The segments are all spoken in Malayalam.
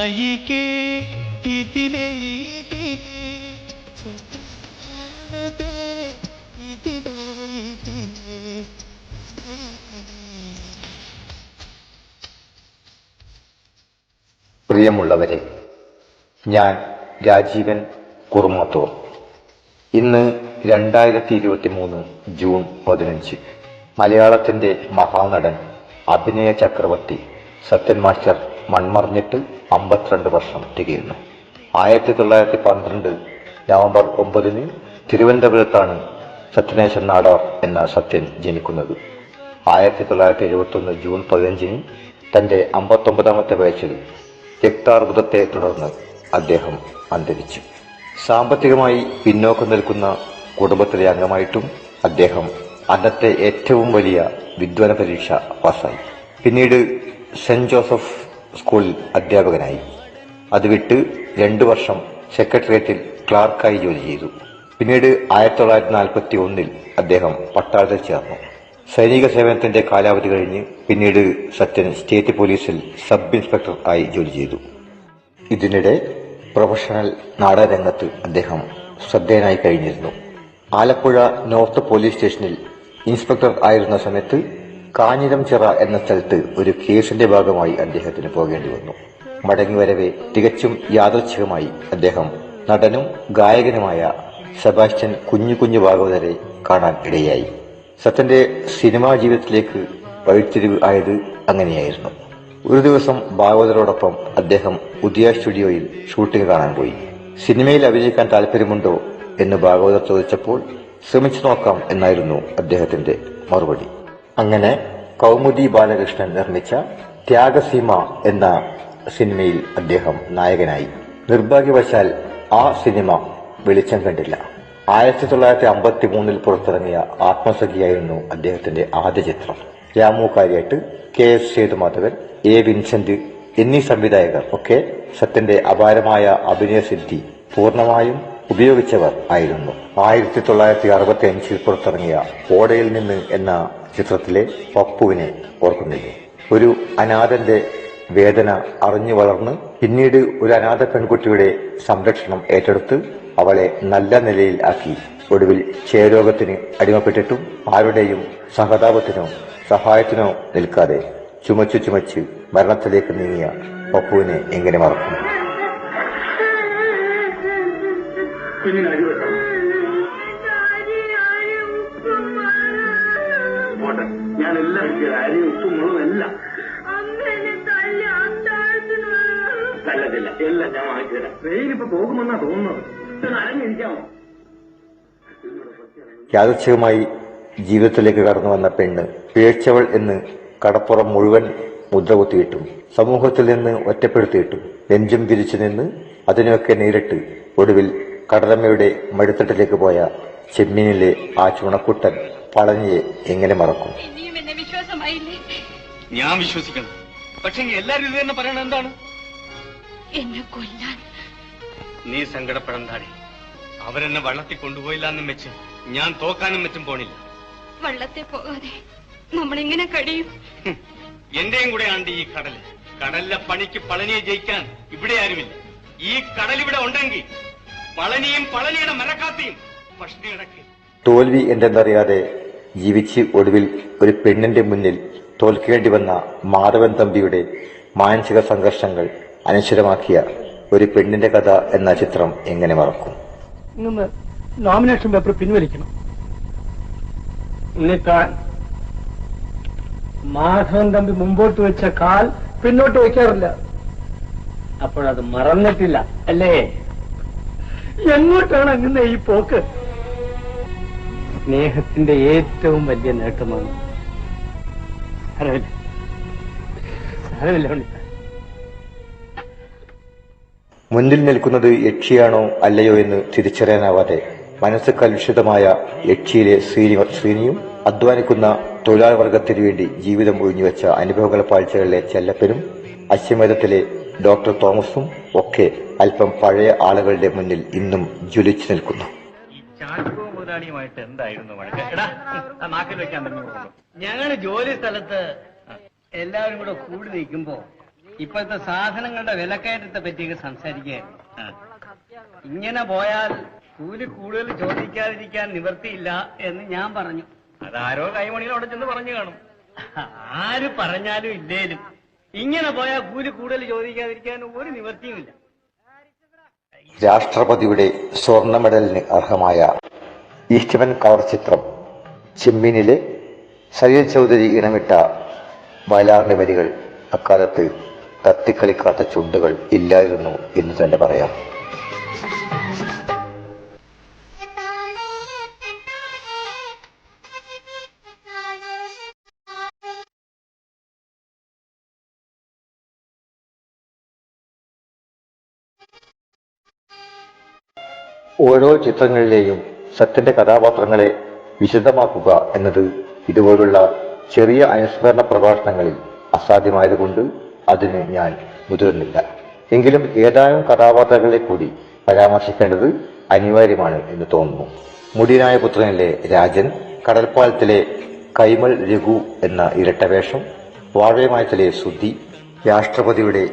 പ്രണയിക്കേ ഇതിലേ പ്രിയമുള്ളവരെ, ഞാൻ രാജീവൻ കുറുമാത്തൂർ. ഇന്ന് 2023 ജൂൺ 15. മലയാളത്തിന്റെ മഹാനടൻ, അഭിനയ ചക്രവർത്തി സത്യൻ മാസ്റ്റർ മൺമറഞ്ഞിട്ട് 52 വർഷം തികയുന്നു. 1912 നവംബർ 9 തിരുവനന്തപുരത്താണ് സത്യനേശൻ നാടാർ എന്ന സത്യൻ ജനിക്കുന്നത്. 1971 ജൂൺ 15 തന്റെ 59ാമത്തെ വയസ്സിൽ രക്താർബുദത്തെ തുടർന്ന് അദ്ദേഹം അന്തരിച്ചു. സാമ്പത്തികമായി പിന്നോക്കം നിൽക്കുന്ന കുടുംബത്തിലെ അംഗമായിട്ടും അദ്ദേഹം അന്നത്തെ ഏറ്റവും വലിയ വിദ്വാന പരീക്ഷ പാസ്സായി. പിന്നീട് സെന്റ് ജോസഫ് സ്കൂളിൽ അധ്യാപകനായി. അത് വിട്ട് 2 വർഷം സെക്രട്ടേറിയറ്റിൽ ക്ലാർക്കായി ജോലി ചെയ്തു. പിന്നീട് 1941 അദ്ദേഹം പട്ടാളത്തിൽ ചേർന്നു. സൈനിക സേവനത്തിന്റെ കാലാവധി കഴിഞ്ഞ് പിന്നീട് സത്യൻ സ്റ്റേറ്റ് പോലീസിൽ സബ് ഇൻസ്പെക്ടർ ആയി ജോലി ചെയ്തു. ഇതിനിടെ പ്രൊഫഷണൽ നാടകരംഗത്ത് അദ്ദേഹം ശ്രദ്ധേയനായി കഴിഞ്ഞിരുന്നു. ആലപ്പുഴ നോർത്ത് പോലീസ് സ്റ്റേഷനിൽ ഇൻസ്പെക്ടർ ആയിരുന്ന സമയത്ത് കാഞ്ഞിരംചിറ എന്ന സ്ഥലത്ത് ഒരു കേസിന്റെ ഭാഗമായി അദ്ദേഹത്തിന് പോകേണ്ടി വന്നു. മടങ്ങിവരവെ തികച്ചും യാദൃച്ഛികമായി അദ്ദേഹം നടനും ഗായകനുമായ സെബാസ്റ്റ്യൻ കുഞ്ഞു ഭാഗവതരെ കാണാൻ ഇടയായി. സത്യന്റെ സിനിമാ ജീവിതത്തിലേക്ക് വഴിത്തിരിവ് ആയത് അങ്ങനെയായിരുന്നു. ഒരു ദിവസം ഭാഗവതരോടൊപ്പം അദ്ദേഹം ഉദയ സ്റ്റുഡിയോയിൽ ഷൂട്ടിംഗ് കാണാൻ പോയി. സിനിമയിൽ അഭിനയിക്കാൻ താല്പര്യമുണ്ടോ എന്ന് ഭാഗവതർ ചോദിച്ചപ്പോൾ ശ്രമിച്ചു നോക്കാം എന്നായിരുന്നു അദ്ദേഹത്തിന്റെ മറുപടി. അങ്ങനെ കൗമുദി ബാലകൃഷ്ണൻ നിർമ്മിച്ച ത്യാഗസീമ എന്ന സിനിമയിൽ അദ്ദേഹം നായകനായി. നിർഭാഗ്യവശാൽ ആ സിനിമ വെളിച്ചം കണ്ടില്ല. 1953 പുറത്തിറങ്ങിയ ആത്മസഖിയായിരുന്നു അദ്ദേഹത്തിന്റെ ആദ്യ ചിത്രം. Ramu Kariat, KS Sethumadhavan, A Vincent എന്നീ സംവിധായകർ ഒക്കെ സത്യന്റെ അപാരമായ അഭിനയസിദ്ധി പൂർണ്ണമായും ഉപയോഗിച്ചവർ ആയിരുന്നു. 1965 പുറത്തിറങ്ങിയ ഓടയിൽ നിന്ന് എന്ന ചിത്രത്തിലെ പപ്പുവിനെ ഓർക്കുന്നില്ലേ? ഒരു അനാഥന്റെ വേദന അറിഞ്ഞു വളർന്ന് പിന്നീട് ഒരു അനാഥ പെൺകുട്ടിയുടെ സംരക്ഷണം ഏറ്റെടുത്ത് അവളെ നല്ല നിലയിൽ ആക്കി ഒടുവിൽ ക്ഷയരോഗത്തിന് അടിമപ്പെട്ടിട്ടും ആരുടെയും സഹതാപത്തിനോ സഹായത്തിനോ നിൽക്കാതെ ചുമച്ച് മരണത്തിലേക്ക് നീങ്ങിയ പപ്പുവിനെ എങ്ങനെ മറക്കും? എല്ലാം ഞാൻ വാങ്ങിച്ചുതരാം. ട്രെയിനിപ്പോ പോകുമെന്നാ തോന്നുന്നത്. അരങ്ങിരിക്കാമോ? യാദൃച്ഛികമായി ജീവിതത്തിലേക്ക് കടന്നു വന്ന പെണ്ണ് പിഴച്ചവൾ എന്ന് കടപ്പുറം മുഴുവൻ മുദ്രകുത്തിയിട്ടും സമൂഹത്തിൽ നിന്ന് ഒറ്റപ്പെടുത്തിയിട്ടും നെഞ്ചും തിരിച്ചു നിന്ന് അതിനെയൊക്കെ നേരിട്ട് ഒടുവിൽ കടലമ്മയുടെ മടിത്തട്ടിലേക്ക് പോയ ചെമ്മീനിലെ ആ ചുണക്കുട്ടൻ പളനിയെ എങ്ങനെ മറക്കും? ഞാൻ വിശ്വസിക്കണം. പക്ഷെ എല്ലാരും ഇത് തന്നെ പറയണത് എന്താണ്? എന്നെ കൊല്ലാൻ. നീ സങ്കടപ്പെടണ്ടാടി. അവരെന്നെ വള്ളത്തിൽ കൊണ്ടുപോയില്ലാന്നും വെച്ച് ഞാൻ തോക്കാനും വെച്ചും പോണില്ല. വള്ളത്തെ പോകാതെ നമ്മളെങ്ങനെ കഴിയും? എന്റെയും കൂടെ ആണ്ട് ഈ കടല്. കടലിലെ പണിക്ക് പളനിയെ ജയിക്കാൻ ഇവിടെ ആരുമില്ല. ഈ കടലിവിടെ ഉണ്ടെങ്കിൽ പളനിയും പളനിയുടെ മരക്കാത്തിയും പഷ്ണി കിടക്കി. തോൽവി എന്തെന്നറിയാതെ ജീവിച്ച് ഒടുവിൽ ഒരു പെണ്ണിന്റെ മുന്നിൽ തോൽക്കേണ്ടി വന്ന മാധവൻ തമ്പിയുടെ മാനസിക സംഘർഷങ്ങൾ അനശ്വരമാക്കിയ ഒരു പെണ്ണിന്റെ കഥ എന്ന ചിത്രം എങ്ങനെ മറക്കും? ഇന്ന് നോമിനേഷൻ പേപ്പർ പിൻവലിക്കണം. എന്നിട്ടാൻ മാധവൻ തമ്പി മുമ്പോട്ട് വെച്ച കാൽ പിന്നോട്ട് വയ്ക്കാറില്ല. അപ്പോഴത് മറന്നിട്ടില്ല അല്ലേ? എങ്ങോട്ടാണ് അങ്ങനെ ഈ പോക്ക്? സ്നേഹത്തിന്റെ ഏറ്റവും വലിയ നേട്ടമാണ്. മുന്നിൽ നിൽക്കുന്നത് യക്ഷിയാണോ അല്ലയോ എന്ന് തിരിച്ചറിയാനാവാതെ മനസ്സ് കലുഷിതമായ യക്ഷിയിലെ ശ്രീനിയും അധ്വാനിക്കുന്ന തൊഴിലാളി വർഗത്തിനു വേണ്ടി ജീവിതം ഒഴിഞ്ഞുവെച്ച അനുഭവങ്ങൾ പാഴ്ചകളിലെ ചെല്ലപ്പനും അശ്വമേധത്തിലെ ഡോക്ടർ തോമസും ഒക്കെ അല്പം പഴയ ആളുകളുടെ മുന്നിൽ ഇന്നും ജ്വലിച്ചു നിൽക്കുന്നു. മുതലാളിയുമായിട്ട് എന്തായിരുന്നു നാക്കിൽ വെക്കാൻ ഞങ്ങള് ജോലി സ്ഥലത്ത് എല്ലാവരും കൂടെ കൂടി നിൽക്കുമ്പോ ഇപ്പോഴത്തെ സാധനങ്ങളുടെ വിലക്കയറ്റത്തെ പറ്റിയൊക്കെ സംസാരിക്കുകയായിരുന്നു. ഇങ്ങനെ പോയാൽ കൂലി കൂടുതൽ ചോദിക്കാതിരിക്കാൻ നിവർത്തിയില്ല എന്ന് ഞാൻ പറഞ്ഞു. അതാരോ കൈമണിയിൽ അവിടെ ചെന്ന് പറഞ്ഞു കാണും. ആര് പറഞ്ഞാലും ഇല്ലേലും ഇങ്ങനെ പോയാൽ കൂലി കൂടുതൽ ചോദിക്കാതിരിക്കാൻ ഒരു നിവർത്തിയുമില്ല. രാഷ്ട്രപതിയുടെ സ്വർണ്ണ മെഡലിന് അർഹമായ ഈസ്റ്റ്മൻ കവർ ചിത്രം ചെമ്മീനിലെ സലിൽ ചൗധരി ഇണമിട്ട വയലാറിന്റെ വരികൾ അക്കാലത്ത് തത്തിക്കളിക്കാത്ത ചുണ്ടുകൾ ഇല്ലായിരുന്നു എന്ന് തന്നെ പറയാം. ഓരോ ചിത്രങ്ങളിലെയും സത്യന്റെ കഥാപാത്രങ്ങളെ വിശദമാക്കുക എന്നത് ഇതുപോലുള്ള ചെറിയ അനുസ്മരണ പ്രഭാഷണങ്ങളിൽ അസാധ്യമായതുകൊണ്ട് അതിന് ഞാൻ മുതിർന്നില്ല. എങ്കിലും ഏതാനും കഥാപാത്രങ്ങളെ കൂടി പരാമർശിക്കേണ്ടത് അനിവാര്യമാണ് എന്ന് തോന്നുന്നു. മുടിയനായ പുത്രനിലെ രാജൻ, കടൽപ്പാലത്തിലെ കൈമൾ രഘു എന്ന ഇരട്ടവേഷം, വാഴയമായത്തിലെ സുധി, രാഷ്ട്രപതിയുടെ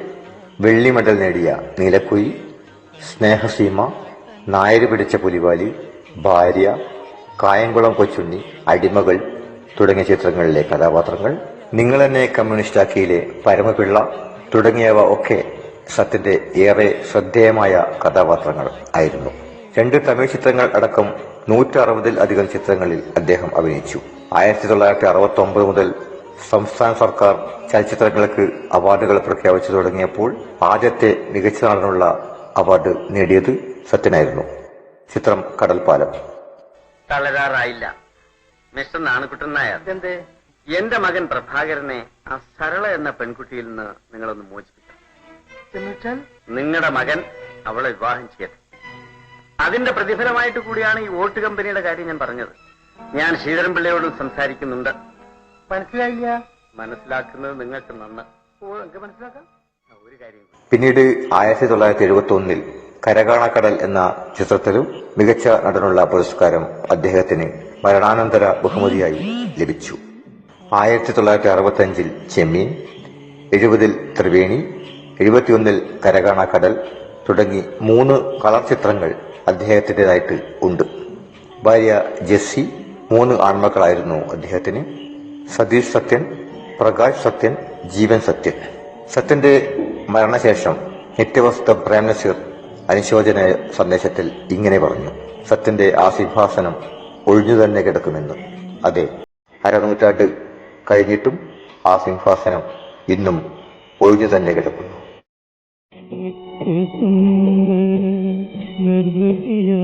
വെള്ളി മെഡൽ നേടിയ നീലക്കുയിൽ, സ്നേഹസീമ, നായര് പിടിച്ച പുലിവാലി, ഭാര്യ, കായംകുളം കൊച്ചുണ്ണി, അടിമകൾ തുടങ്ങിയ ചിത്രങ്ങളിലെ കഥാപാത്രങ്ങൾ, നിങ്ങളെന്നെ കമ്മ്യൂണിസ്റ്റാക്കിയിലെ പരമപിള്ള തുടങ്ങിയവ ഒക്കെ സത്യന്റെ ഏറെ ശ്രദ്ധേയമായ കഥാപാത്രങ്ങൾ ആയിരുന്നു. 2 തമിഴ് ചിത്രങ്ങൾ അടക്കം 160-ൽ അധികം ചിത്രങ്ങളിൽ അദ്ദേഹം അഭിനയിച്ചു. 1969 മുതൽ സംസ്ഥാന സർക്കാർ ചലച്ചിത്രങ്ങൾക്ക് അവാർഡുകൾ പ്രഖ്യാപിച്ചു തുടങ്ങിയപ്പോൾ ആദ്യത്തെ മികച്ച നടനുള്ള അവാർഡ് നേടിയത് സത്യനായിരുന്നു. ചിത്രം കടൽപ്പാലം. തളരാറായില്ല മിസ്റ്റർ നാണുകുട്ടൻ നായർ. എന്റെ മകൻ പ്രഭാകരനെ ആ സരള എന്ന പെൺകുട്ടിയിൽ നിന്ന് നിങ്ങളൊന്ന് മോചിപ്പിക്കണം. നിങ്ങളുടെ മകൻ അവളെ വിവാഹം ചെയ്യട്ടെ. അതിന്റെ പ്രതിഫലമായിട്ട് കൂടിയാണ് ഈ വോട്ട് കമ്പനിയുടെ കാര്യം ഞാൻ പറഞ്ഞത്. ഞാൻ ശ്രീധരൻപിള്ളയോട് സംസാരിക്കുന്നുണ്ട്. മനസ്സിലായില്ല? മനസ്സിലാക്കുന്നത് നിങ്ങൾക്ക് നന്ന്. മനസ്സിലാക്കാം. ഒരു കാര്യം പിന്നീട് 1971-ൽ കരകാണക്കടൽ എന്ന ചിത്രത്തിലും മികച്ച നടനുള്ള പുരസ്കാരം അദ്ദേഹത്തിന് മരണാനന്തര ബഹുമതിയായി ലഭിച്ചു. 1965-ൽ ചെമ്മീൻ, 70-ൽ ത്രിവേണി, 71-ൽ കരകാണക്കടൽ തുടങ്ങി 3 കളർ ചിത്രങ്ങൾ അദ്ദേഹത്തിൻ്റെതായിട്ട് ഉണ്ട്. ഭാര്യ ജെസ്സി, 3 ആൺമക്കളായിരുന്നു അദ്ദേഹത്തിന്: സതീഷ് സത്യൻ, പ്രകാശ് സത്യൻ, ജീവൻ സത്യൻ. സത്യന്റെ മരണശേഷം നിത്യവസ്ത പ്രേംനസീർ അനുശോചന സന്ദേശത്തിൽ ഇങ്ങനെ പറഞ്ഞു: സത്യന്റെ ആ സിംഹാസനം ഒഴിഞ്ഞു തന്നെ കിടക്കുമെന്ന്. അതെ, അരനൂറ്റാണ്ട് കഴിഞ്ഞിട്ടും ആ സിംഹാസനം ഇന്നും ഒഴിഞ്ഞു തന്നെ കിടക്കുന്നു. നിർവൃതിയാ